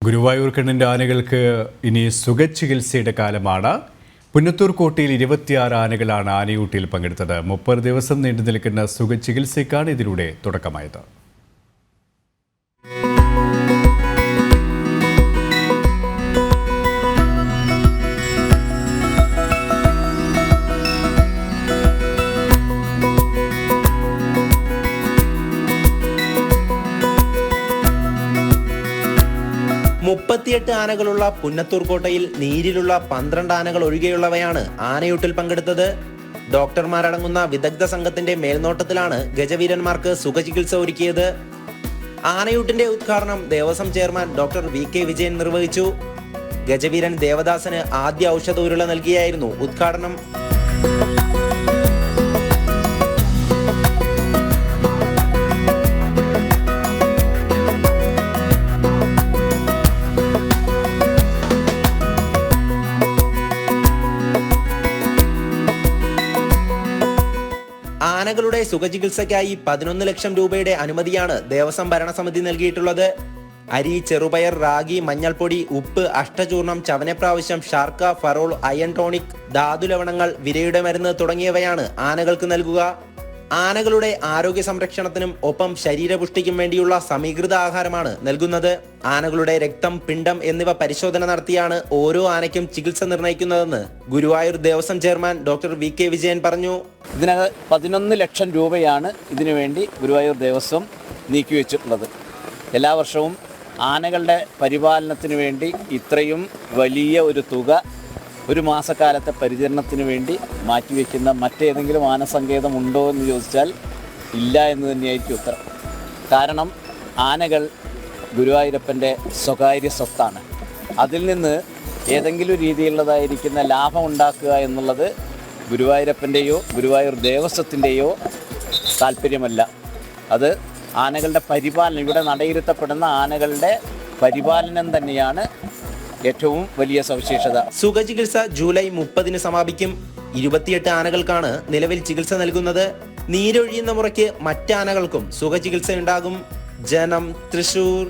ഗുരുവായൂർ കണ്ണൻ്റെ ആനകൾക്ക് ഇനി സുഖചികിത്സയുടെ കാലമാണ്. പുന്നത്തൂർ കോട്ടയിൽ 26 ആനകളാണ് ആനയൂട്ടിൽ പങ്കെടുത്തത്. 30 ദിവസം നീണ്ടു നിൽക്കുന്ന സുഖചികിത്സയ്ക്കാണ് ഇതിലൂടെ തുടക്കമായത്. മുപ്പത്തിയെട്ട് ആനകളുള്ള പുന്നത്തൂർ കോട്ടയിൽ നീരിലുള്ള 12 ആനകൾ ഒഴികെയുള്ളവയാണ് ആനയൂട്ടിൽ പങ്കെടുത്തത്. ഡോക്ടർമാരടങ്ങുന്ന വിദഗ്ധ സംഘത്തിന്റെ മേൽനോട്ടത്തിലാണ് ഗജവീരന്മാർക്ക് സുഖചികിത്സ ഒരുക്കിയത്. ആനയൂട്ടിന്റെ ഉദ്ഘാടനം Devaswom chairman doctor VK Vijayan നിർവഹിച്ചു. ഗജവീരൻ ദേവദാസന് ആദ്യ ഔഷധ ഉരുള നൽകിയായിരുന്നു ഉദ്ഘാടനം. ആനകളുടെ സുഖചികിത്സയ്ക്കായി 11 ലക്ഷം രൂപയുടെ അനുമതിയാണ് ദേവസ്വം ഭരണസമിതി നൽകിയിട്ടുള്ളത്. അരി, ചെറുപയർ, റാഗി, മഞ്ഞൾപ്പൊടി, ഉപ്പ്, അഷ്ടചൂർണം, ചവനപ്രാവശ്യം, ഷാർക്ക, ഫറോൾ, അയൺ ടോണിക്, ധാതുലവണങ്ങൾ, വിരയുടെ മരുന്ന് തുടങ്ങിയവയാണ് ആനകൾക്ക് നൽകുക. ആനകളുടെ ആരോഗ്യ സംരക്ഷണത്തിനും ഒപ്പം ശരീരപുഷ്ടിക്കും വേണ്ടിയുള്ള സമീകൃത ആഹാരമാണ് നൽകുന്നത്. ആനകളുടെ രക്തം, പിണ്ഡം എന്നിവ പരിശോധന നടത്തിയാണ് ഓരോ ആനയ്ക്കും ചികിത്സ നിർണ്ണയിക്കുന്നതെന്ന് Guruvayur Devaswom chairman doctor VK Vijayan പറഞ്ഞു. ഇതിനകം 11 ലക്ഷം രൂപയാണ് ഇതിനുവേണ്ടി ഗുരുവായൂർ ദേവസ്വം നീക്കിവെച്ചിട്ടുള്ളത്. എല്ലാ വർഷവും ആനകളുടെ പരിപാലനത്തിന് വേണ്ടി ഇത്രയും വലിയ ഒരു തുക ഒരു മാസക്കാലത്തെ പരിചരണത്തിന് വേണ്ടി മാറ്റിവെക്കുന്ന മറ്റേതെങ്കിലും ആനസങ്കേതം ഉണ്ടോ എന്ന് ചോദിച്ചാൽ ഇല്ല എന്ന് തന്നെയായിരിക്കും ഉത്തരം. കാരണം ആനകൾ ഗുരുവായൂരപ്പൻ്റെ സ്വകാര്യ സ്വത്താണ്. അതിൽ നിന്ന് ഏതെങ്കിലും രീതിയിലുള്ളതായിരിക്കുന്ന ലാഭം ഉണ്ടാക്കുക എന്നുള്ളത് ഗുരുവായൂരപ്പൻ്റെയോ ഗുരുവായൂർ ദേവസ്വത്തിൻ്റെയോ താല്പര്യമല്ല. അത് ആനകളുടെ പരിപാലനം, ഇവിടെ നടയിരുത്തപ്പെടുന്ന ആനകളുടെ പരിപാലനം തന്നെയാണ് ഏറ്റവും വലിയ സവിശേഷത. സുഖചികിത്സ ജൂലൈ 30 സമാപിക്കും. 28 ആനകൾക്കാണ് നിലവിൽ ചികിത്സ നൽകുന്നത്. നീരൊഴിയുന്ന മുറയ്ക്ക് മറ്റാനകൾക്കും സുഖചികിത്സ ഉണ്ടാകും. ജനം, തൃശൂർ.